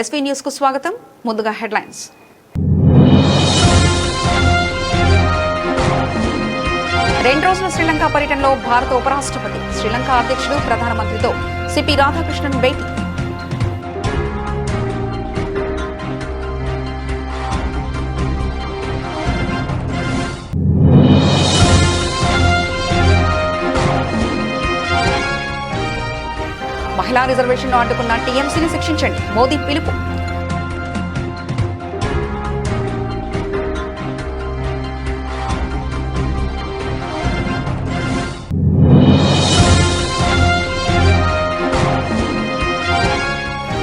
SV news కు స్వాగతం. ముందుగా హెడ్లైన్స్. రెండు రోజుల శ్రీలంక పర్యటనలో భారత ఉపరాష్ట్రపతి, శ్రీలంక అధ్యక్షుడు ప్రధానమంత్రితో సిపి రాధాకృష్ణన్ భేటీ. మహిళా రిజర్వేషన్ను అడ్డుకున్న టీఎంసీని శిక్షించండి, మోదీ పిలుపు.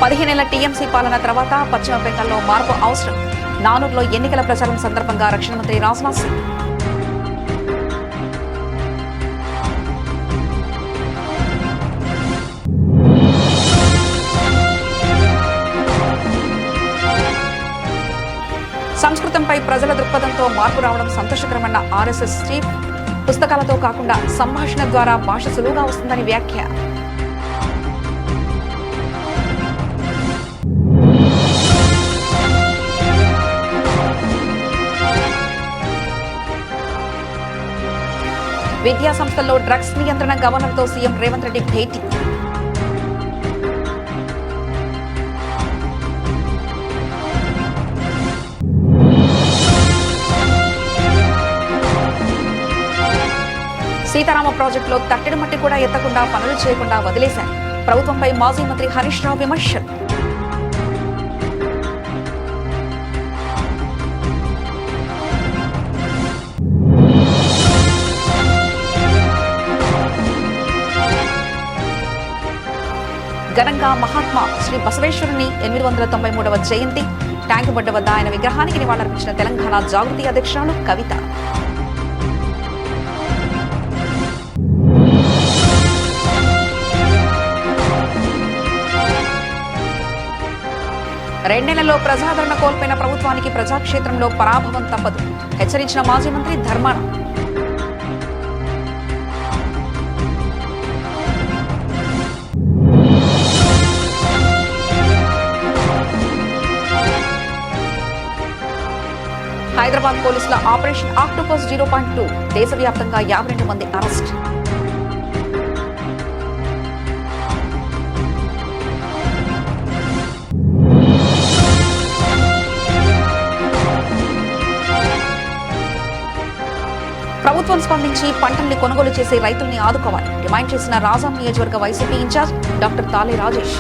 పదిహేనేళ్ల టీఎంసీ పాలన తర్వాత పశ్చిమ బెంగాల్లో మార్పు అవసరం. నానూరులో ఎన్నికల ప్రచారం సందర్భంగా రక్షణ మంత్రి రాజ్నాథ్ సింగ్. సంస్కృతంపై ప్రజల దృక్పథంతో మార్పు రావడం సంతోషకరమన్న ఆర్ఎస్ఎస్ చీఫ్. పుస్తకాలతో కాకుండా సంభాషణ ద్వారా భాష సులువుగా వస్తుందని వ్యాఖ్య. విద్యా సంస్థల్లో డ్రగ్స్ నియంత్రణ గవర్నర్తో సీఎం రేవంత్ రెడ్డి భేటీ. సీతారామ ప్రాజెక్టులో తట్టెడు మట్టి కూడా ఎత్తకుండా పనులు చేయకుండా వదిలేశారు. ప్రభుత్వంపై మాజీ మంత్రి హరీష్ రావు విమర్శలు. ఘనంగా మహాత్మా శ్రీ బసవేశ్వరుని 893వ జయంతి. ట్యాంకు బండ వద్ద ఆయన విగ్రహానికి నివాళులర్పించిన తెలంగాణ జాగృతి అధ్యక్షురాలు కవిత. రెండేళ్లలో ప్రజాదరణ కోల్పోయిన ప్రభుత్వానికి ప్రజాక్షేత్రంలో పరాభవం తప్పదు, హెచ్చరించిన మాజీ మంత్రి ధర్మాన. హైదరాబాద్ పోలీసుల ఆపరేషన్ ఆక్టోపస్ 0.2 దేశవ్యాప్తంగా 52 మంది అరెస్ట్. ప్రభుత్వం స్పందించి పంటల్ని కొనుగోలు చేసే రైతుల్ని ఆదుకోవాలి డిమాండ్ చేసిన రాజాం నియోజకవర్గ వైసీపీ ఇన్ఛార్జ్ డాక్టర్ తాలే రాజేష్.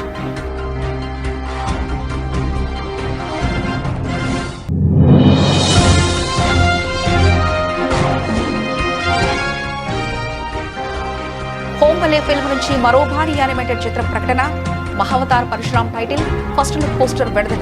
హోంబలే ఫిల్మ్ నుంచి మరో భారీ యానిమేటెడ్ చిత్ర ప్రకటన. Mahavatar Parshuram title, first look poster విడుదల.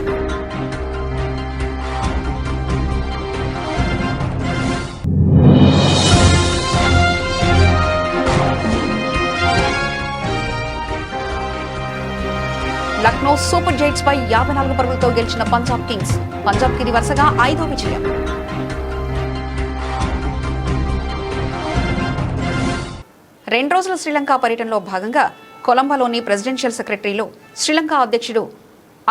లక్నో సూపర్ జైట్స్ పై 54 పరుగులతో గెలిచిన పంజాబ్ కింగ్స్. పంజాబ్ కి ఇది వరుసగా 5వ విజయం. రెండు రోజుల శ్రీలంక పర్యటనలో భాగంగా కొలంబోలోని ప్రెసిడెన్షియల్ సెక్రటరీలో శ్రీలంక అధ్యక్షుడు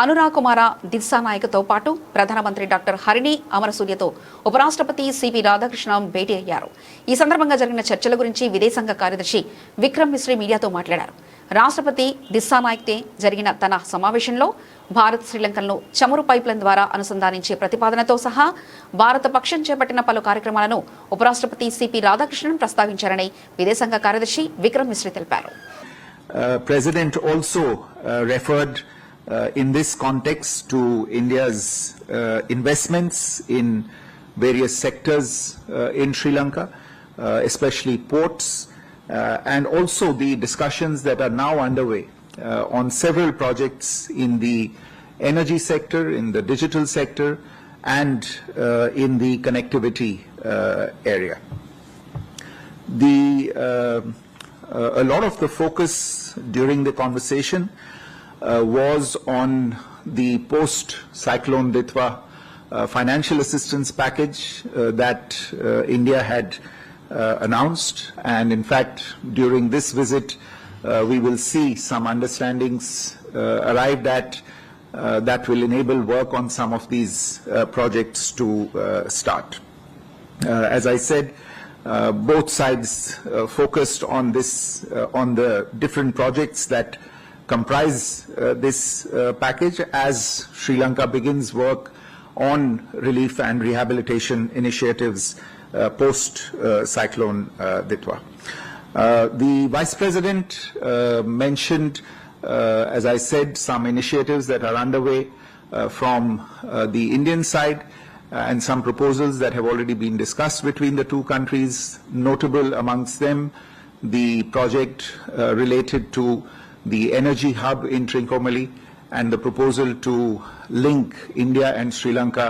అనురాకుమార దిస్సానాయకతో పాటు ప్రధానమంత్రి డాక్టర్ హరిణి అమరసూర్యతో ఉపరాష్ట్రపతి సిపి రాధాకృష్ణన్ భేటీ అయ్యారు. ఈ సందర్భంగా జరిగిన చర్చల గురించి విదేశాంగ కార్యదర్శి విక్రమ్ మిశ్రీ మీడియాతో మాట్లాడారు. రాష్ట్రపతి దిస్సానాయక్తే జరిగిన తన సమావేశంలో భారత్ శ్రీలంకలను చమురు పైప్లైన్ ద్వారా అనుసంధానించే ప్రతిపాదనతో సహా భారత పక్షం చేపట్టిన పలు కార్యక్రమాలను ఉపరాష్ట్రపతి సిపి రాధాకృష్ణన్ ప్రస్తావించారని విదేశాంగ కార్యదర్శి విక్రమ్ మిశ్రీ తెలిపారు. President also referred in this context to India's investments in various sectors in Sri Lanka, especially ports, and also the discussions that are now underway on several projects in the energy sector, in the digital sector, and in the connectivity area. A lot of the focus during the conversation was on the post-Cyclone Ditwa financial assistance package that India had announced, and in fact during this visit we will see some understandings arrived at that will enable work on some of these projects to start. As I said, both sides focused on this, on the different projects that comprise this package as Sri Lanka begins work on relief and rehabilitation initiatives post-cyclone Ditwa. The Vice President mentioned, as I said, some initiatives that are underway from the Indian side and some proposals that have already been discussed between the two countries. Notable amongst them, the project related to the energy hub in Trincomalee and the proposal to link India and Sri Lanka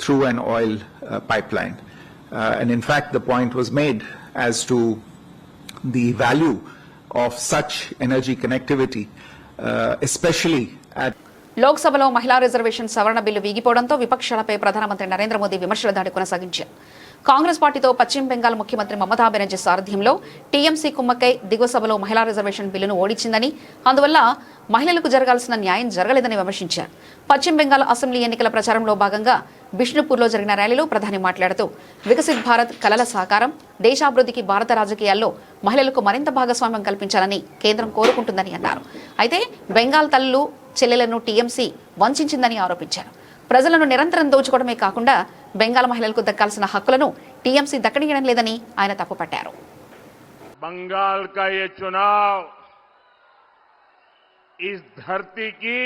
through an oil pipeline. And in fact, the point was made as to the value of such energy connectivity, especially at లోక్సభలో మహిళా reservation సవరణ bill వీగిపోవడంతో విపక్షాలపై ప్రధానమంత్రి నరేంద్ర మోదీ విమర్శల దాడి కొనసాగించారు. కాంగ్రెస్ పార్టీతో పశ్చిమ బెంగాల్ ముఖ్యమంత్రి మమతా బెనర్జీ సారథ్యంలో టీఎంసీ కుమ్మక్కై దిగువ సభలో మహిళా రిజర్వేషన్ బిల్లును ఓడించిందని, అందువల్ల మహిళలకు జరగాల్సిన న్యాయం జరగలేదని విమర్శించారు. పశ్చిమ బెంగాల్ అసెంబ్లీ ఎన్నికల ప్రచారంలో భాగంగా బిష్ణుపూర్లో జరిగిన ర్యాలీలో ప్రధాని మాట్లాడుతూ వికసిత్ భారత్ కలల సాకారం, దేశాభివృద్ధికి భారత రాజకీయాల్లో మహిళలకు మరింత భాగస్వామ్యం కల్పించాలని కేంద్రం కోరుకుంటుందని అన్నారు. అయితే బెంగాల్ తల్లులు చెల్లెలను టీఎంసీ వంచిందని ఆరోపించారు. ప్రజలను నిరంతరం దోచుకోవడమే కాకుండా బెంగాల్ మహిళలకు దక్కాల్సిన హక్కులను టీఎంసీ దక్కనీయడం లేదని ఆయన తప్పుపట్టారు. बंगाल का ये चुनाव इस धरती की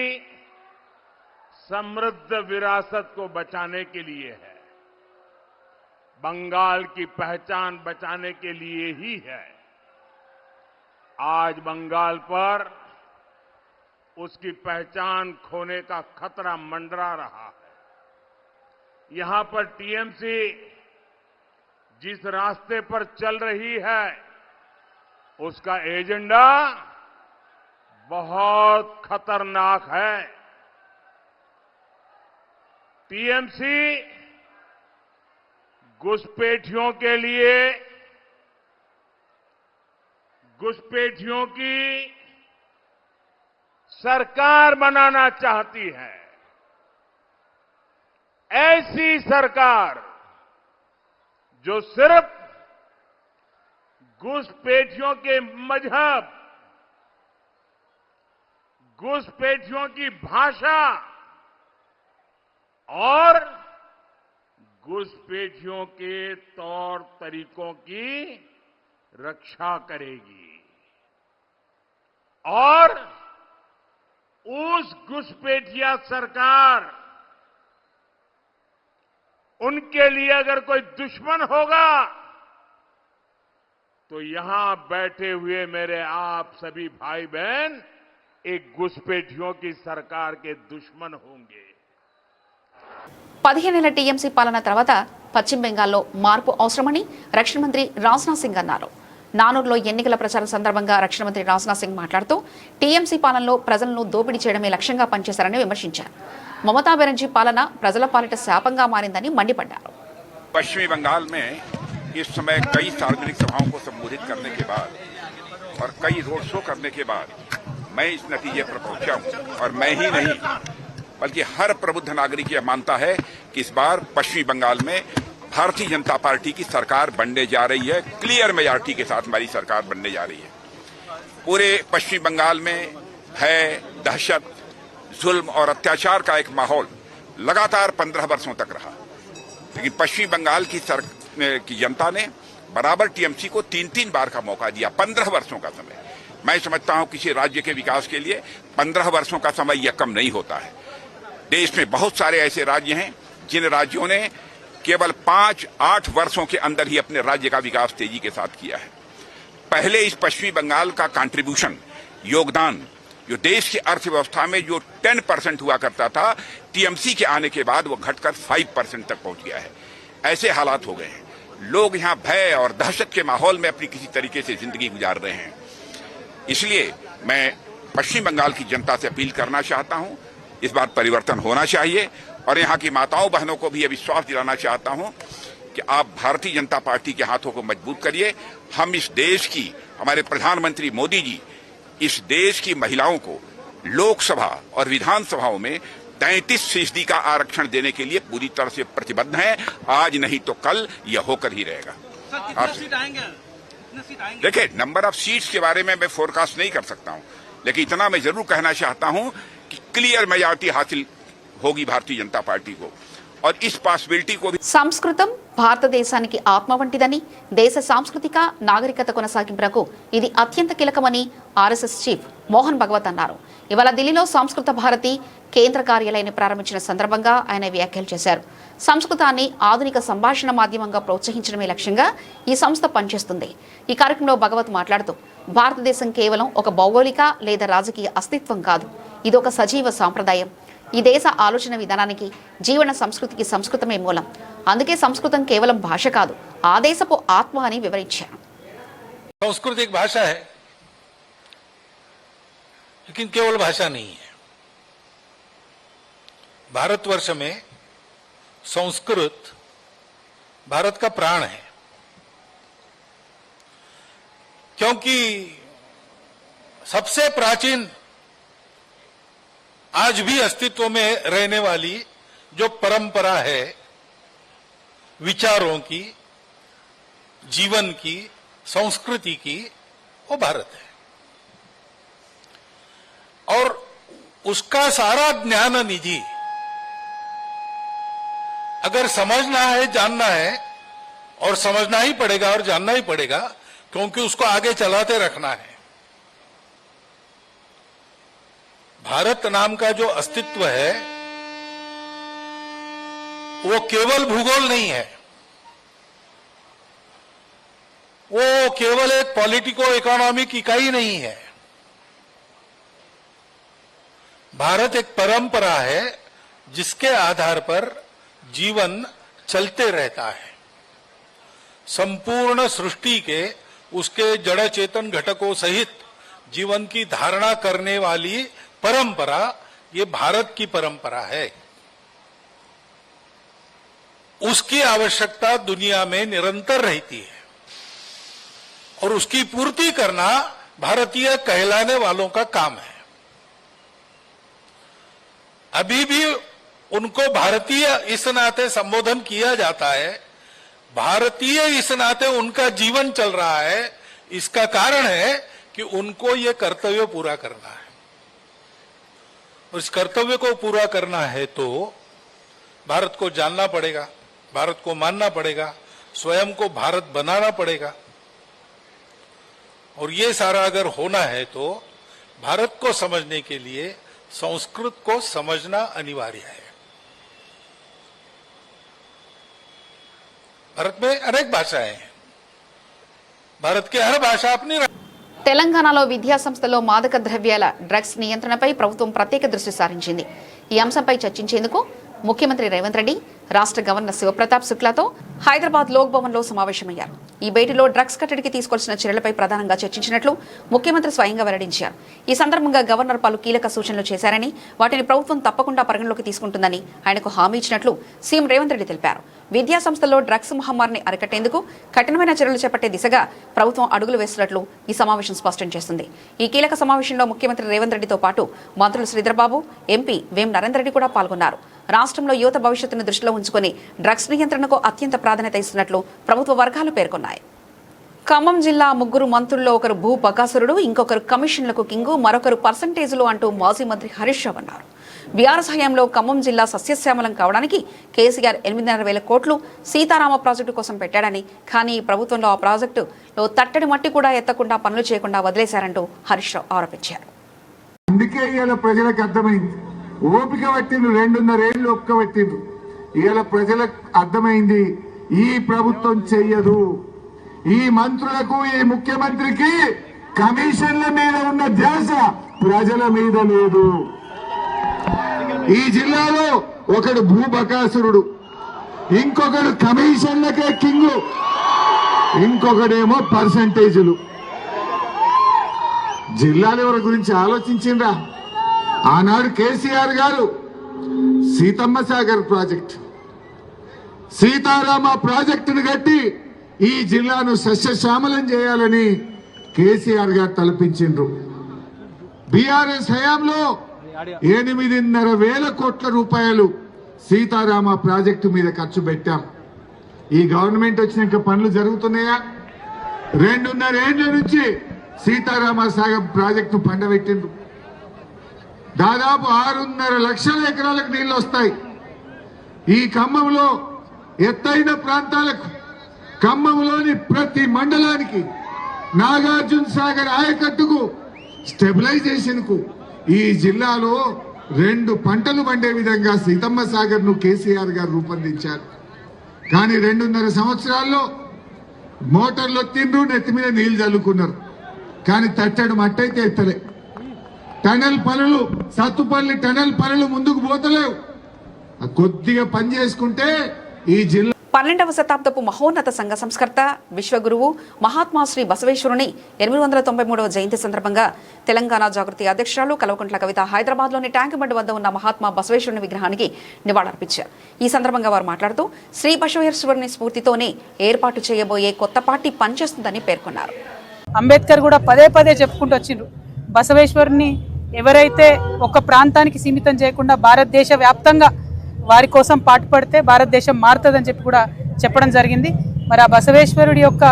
समृद्ध विरासत को बचाने के लिए है, बंगाल की पहचान बचाने के लिए ही है. आज बंगाल पर उसकी पहचान खोने का खतरा मंडरा रहा है. यहां पर टीएमसी जिस रास्ते पर चल रही है उसका एजेंडा बहुत खतरनाक है. टीएमसी घुसपैठियों के लिए घुसपैठियों की सरकार बनाना चाहती है. ऐसी सरकार जो सिर्फ घुसपैठियों के मजहब, घुसपैठियों की भाषा और घुसपैठियों के तौर तरीकों की रक्षा करेगी और उस घुसपैठिया सरकार उनके लिए अगर कोई दुश्मन होगा तो यहां बैठे हुए मेरे आप सभी भाई बहन एक घुसपैठियों की सरकार के दुश्मन होंगे. 15 ఏళ్ల టీఎంసీ పాలన తర్వాత పశ్చిమ బెంగాల్లో మార్పు అవసరమని రక్షణ మంత్రి రాజ్నాథ్ సింగ్ అన్నారు. నానూరులో ఎన్నికల ప్రచారం సందర్భంగా రక్షణ మంత్రి రాజ్నాథ్ సింగ్ మాట్లాడుతూ టీఎంసీ పాలనలో ప్రజలను దోపిడీ చేయడమే లక్ష్యంగా పనిచేశారని విమర్శించారు. మమతా బెనర్జీ పాలన ప్రజల పాలిట శాపంగా మారిందని మండిపడ్డారు. पश्चिमी बंगाल में इस समय कई सार्वजनिक सभाओं को संबोधित करने के बाद और कई रोड शो करने के बाद मैं इस नतीजे पर पहुंचा हूं और मैं ही नहीं बल्कि हर प्रबुद्ध नागरिक यह मानता है कि इस बार पश्चिमी बंगाल में भारतीय जनता पार्टी की सरकार बनने जा रही है. क्लियर मेजॉरिटी के साथ हमारी सरकार बनने जा रही है. पूरे पश्चिमी बंगाल में भय, दहशत, जुल्म और अत्याचार का एक माहौल लगातार 15 वर्षों तक रहा. लेकिन पश्चिमी बंगाल की जनता ने बराबर टीएमसी को 3-3 बार का मौका दिया. 15 वर्षों का समय. मैं समझता हूं किसी राज्य के विकास के लिए 15 वर्षों का समय यह कम नहीं होता है. देश में बहुत सारे ऐसे राज्य हैं जिन राज्यों ने केवल 5-8 वर्षों के अंदर ही अपने राज्य का विकास तेजी के साथ किया है. पहले इस पश्चिमी बंगाल का कंट्रीब्यूशन, योगदान, जो देश की अर्थव्यवस्था में जो 10% हुआ करता था, टीएमसी के आने के बाद वो घटकर 5% तक पहुंच गया है. ऐसे हालात हो गए हैं. लोग यहां भय और दहशत के माहौल में अपनी किसी तरीके से जिंदगी गुजार रहे हैं. इसलिए मैं पश्चिम बंगाल की जनता से अपील करना चाहता हूं, इस बार परिवर्तन होना चाहिए और यहां की माताओं बहनों को भी यह विश्वास दिलाना चाहता हूं कि आप भारतीय जनता पार्टी के हाथों को मजबूत करिए. हम इस देश की, हमारे प्रधानमंत्री मोदी जी इस देश की महिलाओं को लोकसभा और विधानसभाओं में 33% का आरक्षण देने के लिए पूरी तरह से प्रतिबद्ध हैं। आज नहीं तो कल यह होकर ही रहेगा। देखिए, नंबर ऑफ सीट्स के बारे में मैं फोरकास्ट नहीं कर सकता हूं, लेकिन इतना मैं जरूर कहना चाहता हूं कि क्लियर मेजॉरिटी हासिल होगी भारतीय जनता पार्टी को, और इस पॉसिबिलिटी को भी సంస్కృతం భారతదేశానికి ఆత్మ వంటిదని, దేశ సాంస్కృతిక నాగరికత కొనసాగింపునకు ఇది అత్యంత కీలకమని ఆర్ఎస్ఎస్ చీఫ్ మోహన్ భగవత్ అన్నారు. ఇవాళ ఢిల్లీలో సంస్కృత భారతి కేంద్ర కార్యాలయాన్ని ప్రారంభించిన సందర్భంగా ఆయన వ్యాఖ్యలు చేశారు. సంస్కృతాన్ని ఆధునిక సంభాషణ మాధ్యమంగా ప్రోత్సహించడమే లక్ష్యంగా ఈ సంస్థ పనిచేస్తుంది. ఈ కార్యక్రమంలో భగవత్ మాట్లాడుతూ, భారతదేశం కేవలం ఒక భౌగోళిక లేదా రాజకీయ అస్తిత్వం కాదు, ఇది ఒక సజీవ సాంప్రదాయం. ఈ దేశ ఆలోచన విధానానికి, జీవన సంస్కృతికి సంస్కృతమే మూలం. అందుకే సంస్కృతం కేవలం భాష కాదు, ఆ దేశపు ఆత్మ అని వివరించారు. संस्कृत एक भाषा है, लेकिन केवल भाषा नहीं है. भारतवर्ष में संस्कृत भारत का प्राण है, क्योंकि सबसे प्राचीन आज भी अस्तित्व में रहने वाली जो परंपरा है विचारों की, जीवन की, संस्कृति की, वो भारत है. और उसका सारा ज्ञान निधि अगर समझना है, जानना है, और समझना ही पड़ेगा और जानना ही पड़ेगा, क्योंकि उसको आगे चलाते रखना है. भारत नाम का जो अस्तित्व है वो केवल भूगोल नहीं है, वो केवल एक पॉलिटिको इकोनॉमिक इकाई नहीं है. भारत एक परंपरा है जिसके आधार पर जीवन चलते रहता है. संपूर्ण सृष्टि के उसके जड़ चेतन घटकों सहित जीवन की धारणा करने वाली परंपरा ये भारत की परंपरा है. उसकी आवश्यकता दुनिया में निरंतर रहती है और उसकी पूर्ति करना भारतीय कहलाने वालों का काम है. अभी भी उनको भारतीय इस नाते संबोधन किया जाता है. भारतीय इस नाते उनका जीवन चल रहा है. इसका कारण है कि उनको ये कर्तव्य पूरा करना है, और इस कर्तव्य को पूरा करना है तो भारत को जानना पड़ेगा, भारत को मानना पड़ेगा, स्वयं को भारत बनाना पड़ेगा. और ये सारा अगर होना है तो भारत को समझने के लिए संस्कृत को समझना अनिवार्य है. भारत में अनेक भाषाएं हैं, भारत की हर भाषा अपनी. తెలంగాణలో విద్యాసంస్థలో మాదక ద్రవ్యాల డ్రగ్స్ నియంత్రణపై ప్రభుత్వం ప్రత్యేక దృష్టి సారించింది. ఈ అంశంపై చర్చించేందుకు ముఖ్యమంత్రి రేవంత్ రెడ్డి రాష్ట్ర గవర్నర్ శివప్రతాప్ శుక్లాతో హైదరాబాద్ లోక్ భవన్లో సమావేశమయ్యారు. ఈ భేటీలో డ్రగ్స్ కట్టడికి తీసుకోవాల్సిన చర్యలపై ప్రధానంగా చర్చించినట్లు ముఖ్యమంత్రి స్వయంగా వెల్లడించారు. ఈ సందర్భంగా గవర్నర్ పలు కీలక సూచనలు చేశారని, వాటిని ప్రభుత్వం తప్పకుండా పరిగణలోకి తీసుకుంటుందని ఆయనకు హామీ ఇచ్చినట్లు సీఎం రేవంత్ రెడ్డి తెలిపారు. విద్యా సంస్థల్లో డ్రగ్స్ మహమ్మారిని అరికట్టేందుకు కఠినమైన చర్యలు చేపట్టే దిశగా ప్రభుత్వం అడుగులు వేస్తున్నట్లు ఈ సమావేశం స్పష్టం చేస్తుంది. ఈ కీలక సమావేశంలో ముఖ్యమంత్రి రేవంత్ రెడ్డితో పాటు మంత్రులు శ్రీధర్బాబు, ఎంపీ వేం నరేందర్ రెడ్డి కూడా పాల్గొన్నారు. రాష్ట్రంలో యువత భవిష్యత్తును దృష్టిలో ఉంచుకుని డ్రగ్స్ నియంత్రణకు అత్యంత ప్రాధాన్యత ఇస్తున్నట్లు ప్రభుత్వ వర్గాలు పేర్కొన్నాయి. ఖమ్మం జిల్లా ముగ్గురు మంత్రుల్లో ఒకరు భూ బకాసురుడు, ఇంకొకరు కమిషన్లకు కింగు, మరొకరు పర్సంటేజీలు అంటూ మాజీ మంత్రి హరీష్ రావు అన్నారు. బీఆర్ఎస్ హయాంలో ఖమ్మం జిల్లా సస్యశ్యామలం కావడానికి కేసీఆర్ 8,500 కోట్లు సీతారామ ప్రాజెక్టు కోసం పెట్టాడని, కానీ ఈ ప్రభుత్వంలో ఆ ప్రాజెక్టులో తట్టడి మట్టి కూడా ఎత్తకుండా పనులు చేయకుండా వదిలేశారంటూ హరీష్ రావు ఆరోపించారు. అందుకే ఇవాళ ప్రజలకు అర్థమైంది, ఓపిక పట్టిండ్రు, 2.5 ఏళ్ళు ఓపిక పట్టిండ్రు. ఇవాళ ప్రజలకు అర్థమైంది ఈ ప్రభుత్వం చెయ్యదు. ఈ మంత్రులకు, ఈ ముఖ్యమంత్రికి కమిషన్ల మీద ఉన్న ధ్యాస ప్రజల మీద లేదు. ఈ జిల్లాలో ఒకడు భూబకాసురుడు, ఇంకొకడు కమిషన్లకే కింగు, ఇంకొకడేమో పర్సంటేజీలు. జిల్లాల ఎవరి గురించి ఆలోచించిండ్రా? ఆనాడు కేసీఆర్ గారు సీతమ్మ సాగర్ ప్రాజెక్ట్, సీతారామ ప్రాజెక్టును కట్టి ఈ జిల్లాను సస్యశ్యామలం చేయాలని కేసీఆర్ గారు తలపించిండ్రు. బీఆర్ఎస్ హయాంలో 8,500 కోట్ల రూపాయలు సీతారామ ప్రాజెక్టు మీద ఖర్చు పెట్టాం. ఈ గవర్నమెంట్ వచ్చినాక పనులు జరుగుతున్నాయా? 2.5 ఏళ్ల నుంచి సీతారామ సాగర్ ప్రాజెక్టు పండబెట్టిండ్రు. దాదాపు 6.5 లక్షల ఎకరాలకు నీళ్లు వస్తాయి. ఈ ఖమ్మంలో ఎత్తైన ప్రాంతాలకు, ఖమ్మంలోని ప్రతి మండలానికి, నాగార్జున సాగర్ ఆయకట్టుకు, స్టెబిలైజేషన్ కు ఈ జిల్లాలో 2 పంటలు పండే విధంగా సీతమ్మ సాగర్ ను కేసీఆర్ గారు రూపొందించారు. కానీ 2.5 సంవత్సరాల్లో మోటార్లు తిండ్రు, నెత్తి మీద నీళ్లు చల్లుకున్నారు. కానీ తట్టడు మట్టయితే ఎత్తలే. టనల్ పనులు, సత్తుపల్లి టనల్ పనులు ముందుకు పోతలేవు. కొద్దిగా పని చేసుకుంటే ఈ జిల్లా 12వ శతాబ్దపు మహోన్నత సంఘ సంస్కర్త, విశ్వగురువు మహాత్మా శ్రీ బసవేశ్వరుని 893వ జయంతి సందర్భంగా తెలంగాణ జాగృతి అధ్యక్షురాలు కల్వకుంట్ల కవిత హైదరాబాద్లోని ట్యాంక్ బండ్ వద్ద ఉన్న మహాత్మా బసవేశ్వరుని విగ్రహానికి నివాళులర్పించారు. ఈ సందర్భంగా వారు మాట్లాడుతూ శ్రీ బసవేశ్వరుని స్ఫూర్తితోనే ఏర్పాటు చేయబోయే కొత్త పార్టీ పనిచేస్తుందని పేర్కొన్నారు. అంబేద్కర్ కూడా పదే పదే చెప్పుకుంటూ వచ్చిండ్రు, బసవేశ్వరుని ఎవరైతే ఒక ప్రాంతానికి సీమితం చేయకుండా భారతదేశ వ్యాప్తంగా వారి కోసం పాటుపడితే భారతదేశం మారుతుందని చెప్పి కూడా చెప్పడం జరిగింది. మరి ఆ బసవేశ్వరుడి యొక్క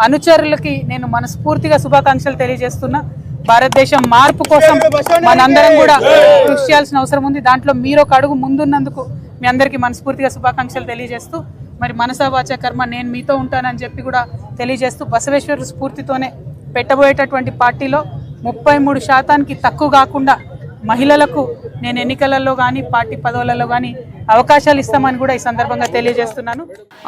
అనుచరులకి నేను మనస్ఫూర్తిగా శుభాకాంక్షలు తెలియజేస్తున్నా. భారతదేశం మార్పు కోసం మనందరం కూడా కృషి చేయాల్సిన అవసరం ఉంది. దాంట్లో మీరు ఒక అడుగు ముందున్నందుకు మీ అందరికీ మనస్ఫూర్తిగా శుభాకాంక్షలు తెలియజేస్తూ, మరి మనసా వాచ కర్మ నేను మీతో ఉంటానని చెప్పి కూడా తెలియజేస్తూ, బసవేశ్వరుడి స్ఫూర్తితోనే పెట్టబోయేటటువంటి పార్టీలో 33% తక్కువ కాకుండా మహిళలకు నేను ఎన్నికలలో కానీ పార్టీ పదవులలో కానీ అవకాశాలు ఇస్తామని కూడా ఈ సందర్భంగా తెలియజేస్తున్నాను.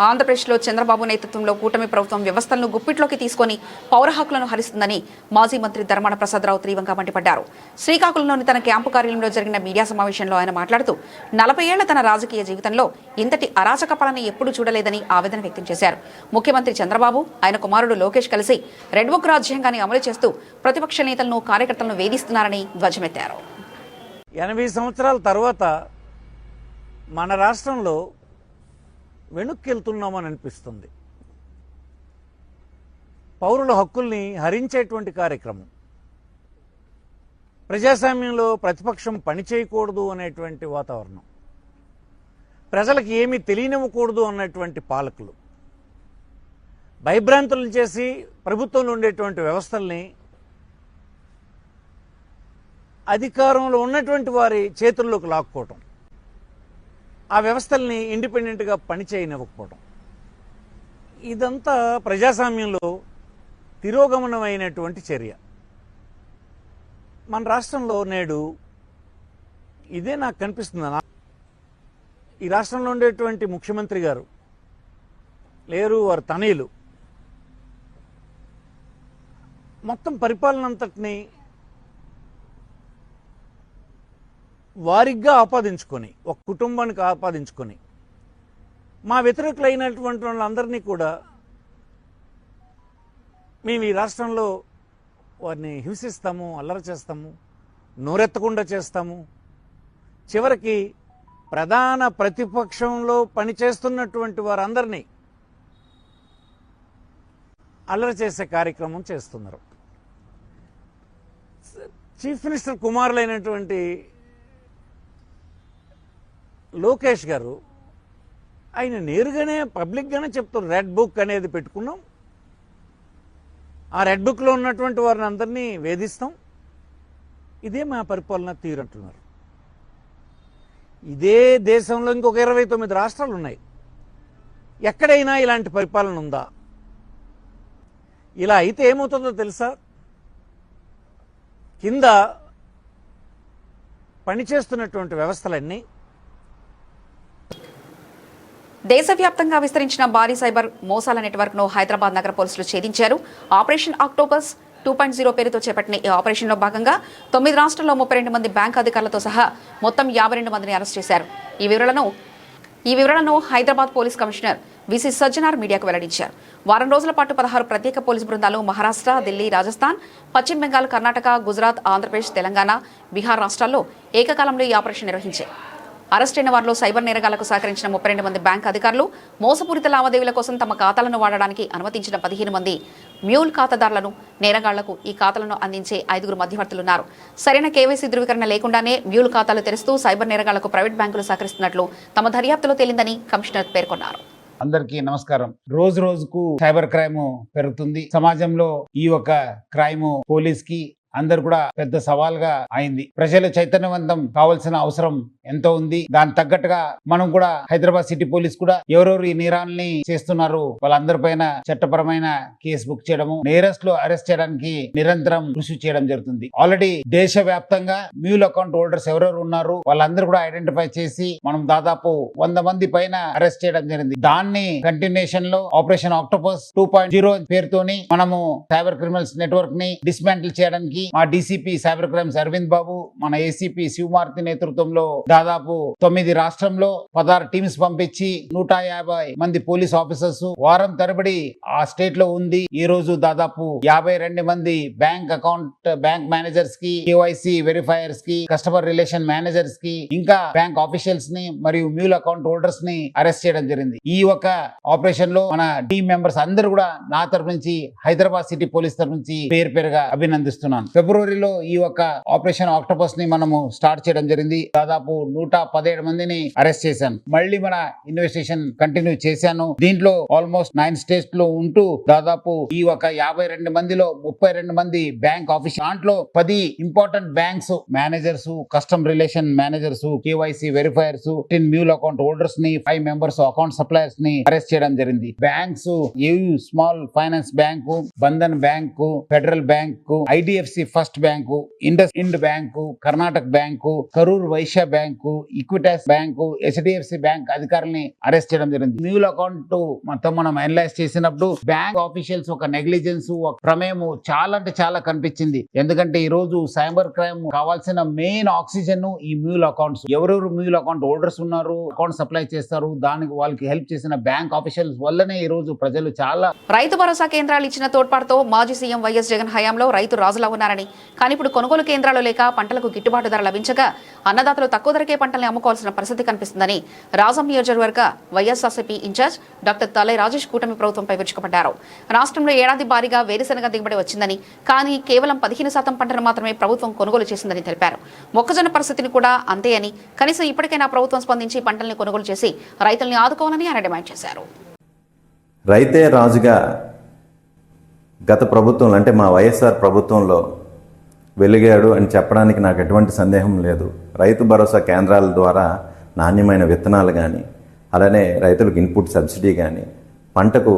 ఆంధ్రప్రదేశ్లో చంద్రబాబు నేతృత్వంలో కూటమి ప్రభుత్వం వ్యవస్థలను గుప్పిట్లోకి తీసుకొని పౌర హక్కులను హరిస్తుందని మాజీ మంత్రి ధర్మాన ప్రసాదరావు తీవ్రంగా మండిపడ్డారు. శ్రీకాకుళంలోని తన క్యాంపు కార్యాలయంలో జరిగిన మీడియా సమావేశంలో ఆయన మాట్లాడుతూ 40 ఏళ్ల తన రాజకీయ జీవితంలో ఇంతటి అరాచక పాలన ఎప్పుడూ చూడలేదని ఆవేదన వ్యక్తం చేశారు. ముఖ్యమంత్రి చంద్రబాబు, ఆయన కుమారుడు లోకేష్ కలిసి రెడ్ బుక్ రాజ్యాంగాన్ని అమలు చేస్తూ ప్రతిపక్ష నేతలను, కార్యకర్తలను వేధిస్తున్నారని ధ్వజమెత్తారు. 80 సంవత్సరాల తర్వాత మన రాష్ట్రంలో వెనుక్కెళ్తున్నామని అనిపిస్తుంది. పౌరుల హక్కుల్ని హరించేటువంటి కార్యక్రమం, ప్రజాస్వామ్యంలో ప్రతిపక్షం పనిచేయకూడదు అనేటువంటి వాతావరణం, ప్రజలకు ఏమీ తెలియనివ్వకూడదు అన్నటువంటి పాలకులు, భయభ్రాంతులు చేసి ప్రభుత్వంలో ఉండేటువంటి వ్యవస్థల్ని అధికారంలో ఉన్నటువంటి వారి చేతుల్లోకి లాక్కోవటం, ఆ వ్యవస్థల్ని ఇండిపెండెంట్గా పనిచేయనివ్వకపోవటం, ఇదంతా ప్రజాస్వామ్యంలో తిరోగమనమైనటువంటి చర్య. మన రాష్ట్రంలో నేడు ఇదే నాకు కనిపిస్తుంది. ఈ రాష్ట్రంలో ఉండేటువంటి ముఖ్యమంత్రి గారు లేరు, వారి తనయులు మొత్తం పరిపాలన అంతటిని వారిగా ఆపాదించుకొని, ఒక కుటుంబానికి ఆపాదించుకొని, మా వ్యతిరేకులైనటువంటి వాళ్ళందరినీ కూడా మేము ఈ రాష్ట్రంలో వారిని హింసిస్తాము, అల్లరి చేస్తాము, నోరెత్తకుండా చేస్తాము, చివరికి ప్రధాన ప్రతిపక్షంలో పనిచేస్తున్నటువంటి వారందరినీ అల్లరి చేసే కార్యక్రమం చేస్తున్నారు. చీఫ్ మినిస్టర్ కుమారులైనటువంటి లోకేష్ గారు ఆయన నేరుగానే పబ్లిక్గానే చెప్తారు, రెడ్ బుక్ అనేది పెట్టుకున్నాం, ఆ రెడ్ బుక్లో ఉన్నటువంటి వారిని అందరినీ వేధిస్తాం, ఇదే మా పరిపాలన తీరు అంటున్నారు. ఇదే దేశంలో ఇంకొక 29 రాష్ట్రాలు ఉన్నాయి. ఎక్కడైనా ఇలాంటి పరిపాలన ఉందా? ఇలా అయితే ఏమవుతుందో తెలుసా? కింద పనిచేస్తున్నటువంటి వ్యవస్థలన్నీ దేశవ్యాప్తంగా విస్తరించిన భారీ సైబర్ మోసాల నెట్వర్క్ను హైదరాబాద్ నగర పోలీసులు ఛేదించారు. ఆపరేషన్ అక్టోబస్ 2.0 పేరుతో చేపట్టిన ఈ ఆపరేషన్లో భాగంగా 9 రాష్ట్రాల్లో 32 మంది బ్యాంక్ అధికారులతో సహా మొత్తం 52 మందిని అరెస్ట్ చేశారు. ఈ వివరాలను Hyderabad police commissioner VC Sajjanar మీడియాకు వెల్లడించారు. వారం రోజుల పాటు 16 ప్రత్యేక పోలీసు బృందాలు మహారాష్ట్ర, ఢిల్లీ, రాజస్థాన్, పశ్చిమ బెంగాల్, కర్ణాటక, గుజరాత్, ఆంధ్రప్రదేశ్, తెలంగాణ, బీహార్ రాష్ట్రాల్లో ఏకకాలంలో ఈ ఆపరేషన్ నిర్వహించాయి. అరెస్టైన వారిలో సైబర్ నేరగాళ్లకు సహకరించిన 32 మంది బ్యాంక్ అధికారులు, మోసపూరిత లావాదేవీల కోసం తమ ఖాతాలను వాడడానికి అనుమతించిన 15 మంది మ్యూల్ ఖాతాదారులను, నేరగాళ్లకు ఈ ఖాతాలను అందించే 5 మధ్యవర్తులున్నారు. సరైన కేవైసీ ధృవీకరణ లేకుండానే మ్యూల్ ఖాతాలు తెరుస్తూ సైబర్ నేరగాళ్లకు ప్రైవేట్ బ్యాంకులు సహకరిస్తున్నట్లు తమ దర్యాప్తులో తేలిందని కమిషనర్ పేర్కొన్నారు. అందరికీ నమస్కారం. రోజు రోజుకు సైబర్ క్రైమ్ పెరుగుతుంది. సమాజంలో ఈ ఒక క్రైమ్ పోలీస్ కి అందరు కూడా పెద్ద సవాల్గా అయింది. ప్రజలు చైతన్యవంతం కావాల్సిన అవసరం ఎంతో ఉంది. దానికి తగ్గట్టుగా మనం కూడా హైదరాబాద్ సిటీ పోలీస్ కూడా ఎవరెవరు ఈ నేరాల్ని చేస్తున్నారు వాళ్ళందరిపైన చట్టపరమైన కేసు బుక్ చేయడము, నేరస్తులు అరెస్ట్ చేయడానికి నిరంతరం కృషి చేయడం జరుగుతుంది. ఆల్రెడీ దేశవ్యాప్తంగా మ్యూల్ అకౌంట్ హోల్డర్స్ ఎవరెవరు ఉన్నారు వాళ్ళందరూ కూడా ఐడెంటిఫై చేసి మనం దాదాపు 100 మంది పైన అరెస్ట్ చేయడం జరిగింది. దాన్ని కంటిన్యూషన్ లో ఆపరేషన్ ఆక్టోపస్ 2.0 పేరుతోని మనము సైబర్ క్రిమినల్స్ నెట్వర్క్ ని డిస్మాంటిల్ చేయడానికి మా డీసీపీ సైబర్ క్రైమ్స్ అరవింద్ బాబు, మన ఏసీపీ శివమార్తి నేతృత్వంలో దాదాపు 9 రాష్ట్రంలో 16 టీమ్స్ పంపించి 150 మంది పోలీస్ ఆఫీసర్స్ వారం తరబడి ఆ స్టేట్ లో ఉంది. ఈ రోజు దాదాపు 52 మంది బ్యాంక్ మేనేజర్స్ కి, కేవైసీ వెరిఫైయర్స్ కి, కస్టమర్ రిలేషన్ మేనేజర్స్ కి, ఇంకా బ్యాంక్ ఆఫీషియల్స్ ని మరియు మ్యూల్ అకౌంట్ హోల్డర్స్ ని అరెస్ట్ చేయడం జరిగింది. ఈ ఒక ఆపరేషన్ లో మన టీమ్ మెంబర్స్ అందరూ కూడా నా తరఫు నుంచి, హైదరాబాద్ సిటీ పోలీస్ తరఫు నుంచి పేరుగా అభినందిస్తున్నాను. ఫిబ్రవరిలో ఈ ఒక ఆపరేషన్ ఆక్టోపస్ ని మనము స్టార్ట్ చేయడం జరిగింది. దాదాపు 117 మందిని అరెస్ట్ చేశాను. మళ్ళీ మన ఇన్వెస్టిగేషన్ కంటిన్యూ చేశాను. దీంట్లో ఆల్మోస్ట్ 9 స్టేట్స్ లో ఉంటూ దాదాపు ఈ ఒక 52 మందిలో 32 మంది బ్యాంక్ ఆఫీసర్, దాంట్లో 10 important banks managers, custom relation managers, KYC verifiers, 10 mule account holders ని, 5 మెంబర్స్ అకౌంట్ సప్లయర్స్ ని అరెస్ట్ చేయడం జరిగింది. Banks AU small finance bank, Bandhan bank, federal bank, IDFC first bank, IndusInd bank, Karnataka bank, Karur Vysya bank, Equitas bank, HDFC bank అధికారుల్ని arrest చేయడం జరిగింది. Mule account మొత్తం మనం analyse చేసినప్పుడు బ్యాంక్ ఆఫీషియల్స్ ఒక నెగ్లిజెన్స్, ఒక ప్రమేయం చాలా అంటే చాలా కనిపించింది. ఎందుకంటే ఈ రోజు సైబర్ క్రైమ్ కావాల్సిన మెయిన్ ఆక్సిజన్ ఈ మ్యూల్ అకౌంట్స్. ఎవరెవరు మ్యూల్ అకౌంట్ హోల్డర్స్ ఉన్నారు, అకౌంట్ సప్లై చేస్తారు, దానికి వాళ్ళకి హెల్ప్ చేసిన బ్యాంక్ ఆఫీషియల్స్ వల్లనే ఈ రోజు ప్రజలు చాలా. రైతు భరోసా కేంద్రాలు ఇచ్చిన తోడ్పాటుతో మాజీ సీఎం వైఎస్ జగన్ హయాంలో రైతు రాజులా ఉన్నారని, కానీ ఇప్పుడు కొనుగోలు కేంద్రాలు లేక పంటలకు గిట్టుబాటు ధర లభించక అన్నదాతలు తక్కువ ధరకే పంటల్ని అమ్ముకోవాల్సిన పరిస్థితి కనిపిస్తుందని రాజం నియోజకవర్గ వైఎస్ఆర్సీపీ ఇన్ఛార్జ్ డాక్టర్ తలై రాజేష్ కూటమి ప్రభుత్వంపై విరుచుకుపడ్డారు. రాష్ట్రంలో ఏడాది భారీగా వేరుశెనగ దిగుబడి వచ్చిందని, కానీ కేవలం 15% పంటను మాత్రమే ప్రభుత్వం కొనుగోలు చేసిందని తెలిపారు. మొక్కజొన్న పరిస్థితిని కూడా అంతే అని, కనీసం ఇప్పటికైనా ప్రభుత్వం స్పందించి పంటల్ని కొనుగోలు చేసి రైతుల్ని ఆదుకోవాలని ఆయన డిమాండ్ చేశారు. రైతే రాజుగా గత ప్రభుత్వంలో, అంటే మా వైఎస్ఆర్ ప్రభుత్వంలో వెలిగాడు అని చెప్పడానికి నాకు ఎటువంటి సందేహం లేదు. రైతు భరోసా కేంద్రాల ద్వారా నాణ్యమైన విత్తనాలు కానీ, అలానే రైతులకు ఇన్పుట్ సబ్సిడీ కానీ, పంటకు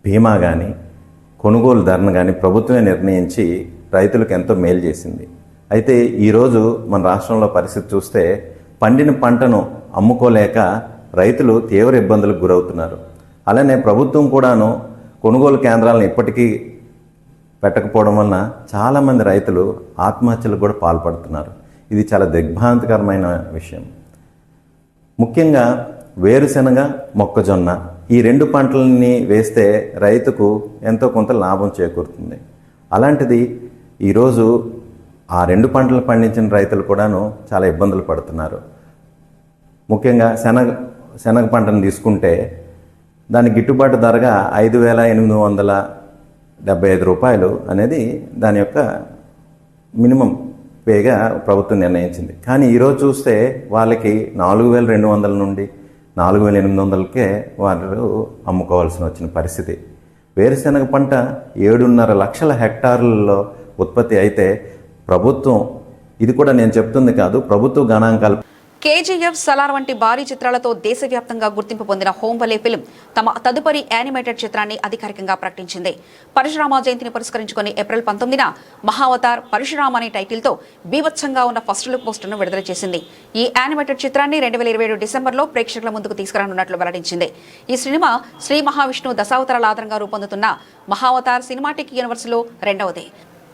బీమా కానీ, కొనుగోలు ధరను కానీ ప్రభుత్వమే నిర్ణయించి రైతులకు ఎంతో మేలు చేసింది. అయితే ఈరోజు మన రాష్ట్రంలో పరిస్థితి చూస్తే పండిన పంటను అమ్ముకోలేక రైతులు తీవ్ర ఇబ్బందులకు గురవుతున్నారు. అలానే ప్రభుత్వం కూడాను కొనుగోలు కేంద్రాలను ఇప్పటికీ పెట్టకపోవడం వలన చాలామంది రైతులు ఆత్మహత్యలకు కూడా పాల్పడుతున్నారు. ఇది చాలా దిగ్భ్రాంతికరమైన విషయం. ముఖ్యంగా వేరుశెనగ, మొక్కజొన్న ఈ 2 పంటలని వేస్తే రైతుకు ఎంతో కొంత లాభం చేకూరుతుంది. అలాంటిది ఈరోజు ఆ 2 పంటలు పండించిన రైతులు కూడాను చాలా ఇబ్బందులు పడుతున్నారు. ముఖ్యంగా శనగ పంటను తీసుకుంటే దాని గిట్టుబాటు ధరగా 5,875 రూపాయలు అనేది దాని యొక్క మినిమం పేగా ప్రభుత్వం నిర్ణయించింది. కానీ ఈరోజు చూస్తే వాళ్ళకి 4,200 నుండి 4,800కే వాళ్ళు అమ్ముకోవాల్సి వచ్చిన పరిస్థితి. వేరుశెనగ పంట 7.5 లక్షల హెక్టార్లలో ఉత్పత్తి అయితే ప్రభుత్వం, ఇది కూడా నేను చెప్తుంది కాదు, ప్రభుత్వ గణాంకాలు, కేజీఎఫ్, సలార్ వంటి భారీ చిత్రాలతో దేశవ్యాప్తంగా గుర్తింపు పొందిన హోంబలే ఫిల్మ్ తమ తదుపరి యానిమేటెడ్ చిత్రాన్ని అధికారికంగా ప్రకటించింది. పరశురామ జయంతిని పురస్కరించుకుని ఏప్రిల్ 19న మహావతార్ పరశురామ అనే టైటిల్తో బీభత్సంగా ఉన్న ఫస్ట్ లుక్ పోస్టర్ను విడుదల చేసింది. ఈ యానిమేటెడ్ చిత్రాన్ని 2027 డిసెంబర్లో ప్రేక్షకుల ముందుకు తీసుకురానున్నట్లు వెల్లడించింది. ఈ సినిమా శ్రీ మహావిష్ణు దశావతారాల ఆధారంగా రూపొందుతున్న మహావతార్ సినిమాటిక్ యూనివర్స్లో రెండవది.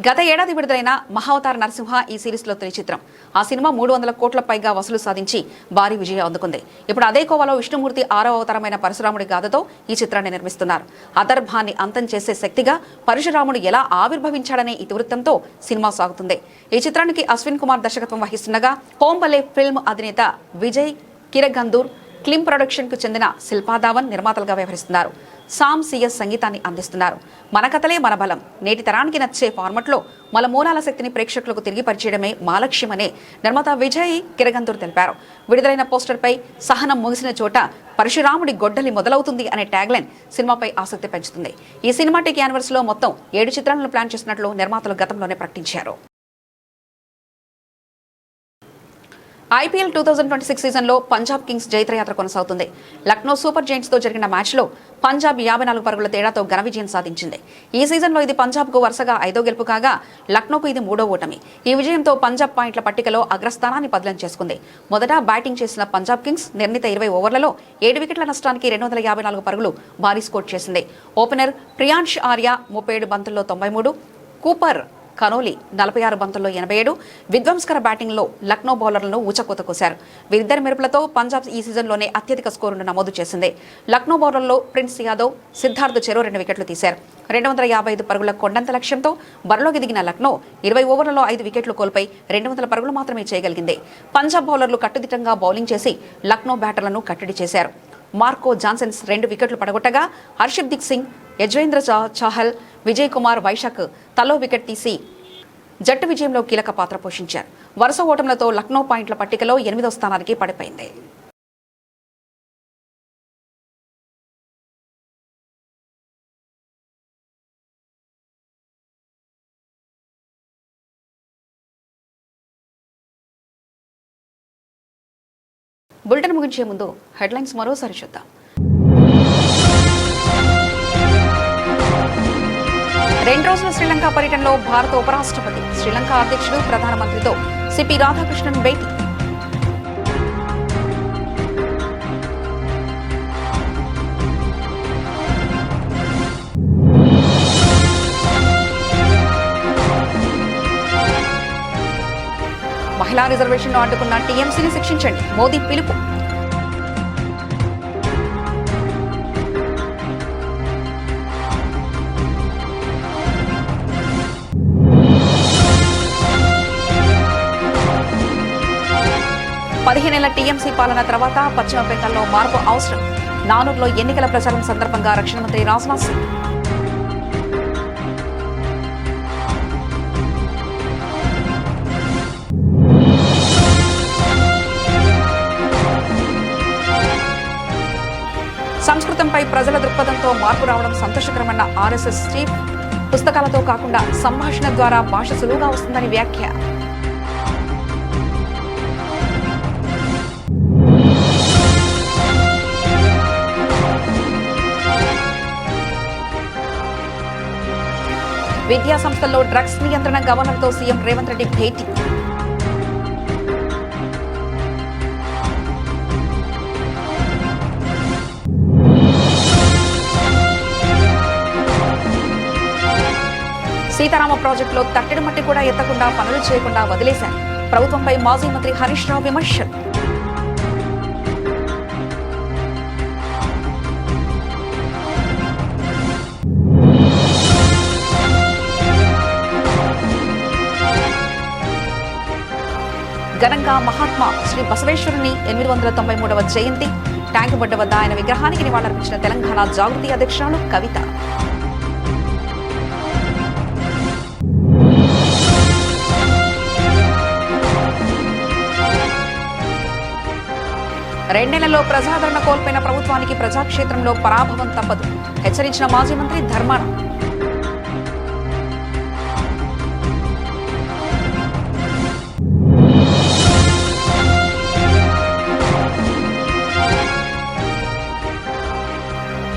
గత ఏడాది విడుదలైన మహావతార నరసింహ ఈ సిరీస్లో తొలి చిత్రం. ఆ సినిమా 300 కోట్ల పైగా వసూలు సాధించి భారీ విజయం అందుకుంది. ఇప్పుడు అదే కోవలో విష్ణుమూర్తి 6వ అవతారమైన పరశురాముడి గాథతో ఈ చిత్రాన్ని నిర్మిస్తున్నారు. అదర్భాన్ని అంతం చేసే శక్తిగా పరశురాముడు ఎలా ఆవిర్భవించాడనే ఇతివృత్తంతో సినిమా సాగుతుంది. ఈ చిత్రానికి అశ్విన్ కుమార్ దర్శకత్వం వహిస్తుండగా హోంబలే ఫిల్మ్ అధినేత విజయ్ కిరగందూర్, క్లిమ్ ప్రొడక్షన్ కు చెందిన శిల్పా ధావన్ నిర్మాతలుగా వ్యవహరిస్తున్నారు. సామ్ సిఎస్ సంగీతాన్ని అందిస్తున్నారు. మన కథలే మన బలం, నేటి తరానికి నచ్చే ఫార్మట్లో మన మూలాల శక్తిని ప్రేక్షకులకు తిరిగి పరిచయడమే మా లక్ష్యమని నిర్మాత విజయ్ కిరగందూర్ తెలిపారు. విడుదలైన పోస్టర్పై సహనం ముగిసిన చోట పరశురాముడి గొడ్డలి మొదలవుతుంది అనే ట్యాగ్లైన్ సినిమాపై ఆసక్తి పెంచుతుంది. ఈ సినిమాటిక్ యానివర్సరీ లో మొత్తం 7 చిత్రాలను ప్లాన్ చేసినట్లు నిర్మాతలు గతంలోనే ప్రకటించారు. ఐపీఎల్ 2026 సీజన్లో పంజాబ్ కింగ్స్ జైత్రయాత్ర కొనసాగుతుంది. లక్నో సూపర్ జైంట్స్తో జరిగిన మ్యాచ్లో పంజాబ్ 54 పరుగుల తేడాతో ఘన విజయం సాధించింది. ఈ సీజన్లో ఇది పంజాబ్కు వరుసగా 5వ గెలుపు కాగా లక్నోకు ఇది 3వ ఓటమి. ఈ విజయంతో పంజాబ్ పాయింట్ల పట్టికలో అగ్రస్థానాన్ని బదిలం చేసుకుంది. మొదట బ్యాటింగ్ చేసిన పంజాబ్ కింగ్స్ నిర్ణీత 20 ఓవర్లలో 7 వికెట్ల నష్టానికి 254 పరుగులు భారీ స్కోర్ చేసింది. ఓపెనర్ ప్రియాంష్ ఆర్య 37 బంతుల్లో 93, కూపర్ కనోలి 46 బంతుల్లో 87 విధ్వంసకర బ్యాటింగ్లో లక్నో బౌలర్లను ఊచకోత కోశారు. వీరిద్దరి మెరుపులతో పంజాబ్ ఈ సీజన్లోనే అత్యధిక స్కోరును నమోదు చేసింది. లక్నో బౌలర్లో ప్రిన్స్ యాదవ్, సిద్ధార్థ్ చెరో 2 వికెట్లు తీశారు. 255 పరుగుల కొండంత లక్ష్యంతో బరిలోకి దిగిన లక్నో 20 ఓవర్లలో 5 వికెట్లు కోల్పోయి 200 పరుగులు మాత్రమే చేయగలిగింది. పంజాబ్ బౌలర్లు కట్టుదిట్టంగా బౌలింగ్ చేసి లక్నో బ్యాటర్లను కట్టడి చేశారు. మార్కో జాన్సన్స్ 2 వికెట్లు పడగొట్టగా హర్షదీప్ సింగ్, యజ్వేంద్ర చాహల్, విజయ్ కుమార్ వైశాఖ్ తలో వికెట్ తీసి జట్టు విజయంలో కీలక పాత్ర పోషించారు. వరుస ఓటములతో లక్నో పాయింట్ల పట్టికలో 8వ స్థానానికి పడిపోయింది. బులెటిన్ ముగించే ముందు హెడ్లైన్స్ మరోసారి చూద్దాం. 2 రోజుల శ్రీలంక పర్యటనలో భారత ఉపరాష్ట్రపతి, శ్రీలంక అధ్యక్షుడు ప్రధానమంత్రితో సిపి రాధాకృష్ణన్ భేటీ. మహిళా రిజర్వేషన్ను అడ్డుకున్న టీఎంసీని శిక్షించండి, మోదీ పిలుపు. పదిహేనేళ్ల టీఎంసీ పాలన తర్వాత పశ్చిమ బెంగాల్లో మార్పు అవసరం. నానూరులో ఎన్నికల ప్రచారం సందర్భంగా రక్షణ మంత్రి రాజ్నాథ్ సింగ్. సంస్కృతంపై ప్రజల దృక్పథంతో మార్పు రావడం సంతోషకరమన్న ఆర్ఎస్ఎస్ చీఫ్. పుస్తకాలతో కాకుండా సంభాషణ ద్వారా భాష సులువుగా వస్తుందని వ్యాఖ్య. విద్యా సంస్థల్లో డ్రగ్స్ నియంత్రణ గవర్నర్తో సీఎం రేవంత్ రెడ్డి భేటీ. సీతారామ ప్రాజెక్టులో తట్టెడు మట్టి కూడా ఎత్తకుండా పనులు చేయకుండా వదిలేశారు. ప్రభుత్వంపై మాజీ మంత్రి హరీష్ రావు విమర్శలు. ఘనంగా మహాత్మా శ్రీ బసవేశ్వరుని 893వ జయంతి. ట్యాంకు బొడ్డ వద్ద ఆయన విగ్రహానికి నివాళులర్పించిన తెలంగాణ జాగృతి అధ్యక్షురాలు కవిత. రెండేళ్లలో ప్రజాదరణ కోల్పోయిన ప్రభుత్వానికి ప్రజాక్షేత్రంలో పరాభవం తప్పదు, హెచ్చరించిన మాజీ మంత్రి ధర్మాన.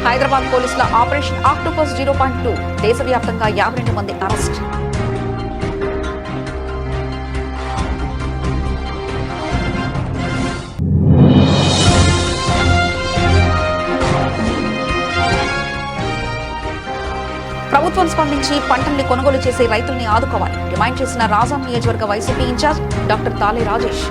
హైదరాబాద్ పోలీసుల ఆపరేషన్ ఆక్టోపస్ 0.2 దేశవ్యాప్తంగా 52 మంది అరెస్ట్. ప్రభుత్వ ప్రభుత్వం స్పందించి పంటల్ని కొనుగోలు చేసే రైతుల్ని ఆదుకోవాలి డిమాండ్ చేసిన రాజాం నియోజకవర్గ వైసీపీ ఇన్ఛార్జ్ డాక్టర్ తాలే రాజేష్.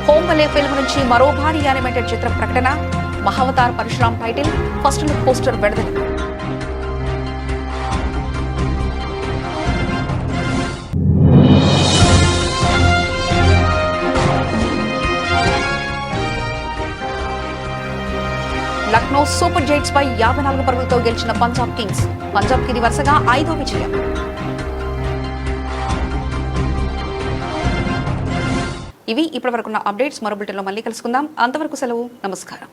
హోంబలే ఫిల్మ్ నుంచి మరో భారీ యానిమేటెడ్ చిత్రం ప్రకటన. Mahavatar Parshuram title, first look poster విడుదల. లక్నో సూపర్ జైట్స్ పై 54 పరుగులతో గెలిచిన పంజాబ్ కింగ్స్. పంజాబ్ కి ఇది వరుసగా 5వ విజయం. ఇవి ఇప్పటివరకున్న అప్డేట్స్. మరో బులెటిన్లో మళ్ళీ కలుసుకుందాం. అంతవరకు సెలవు. నమస్కారం.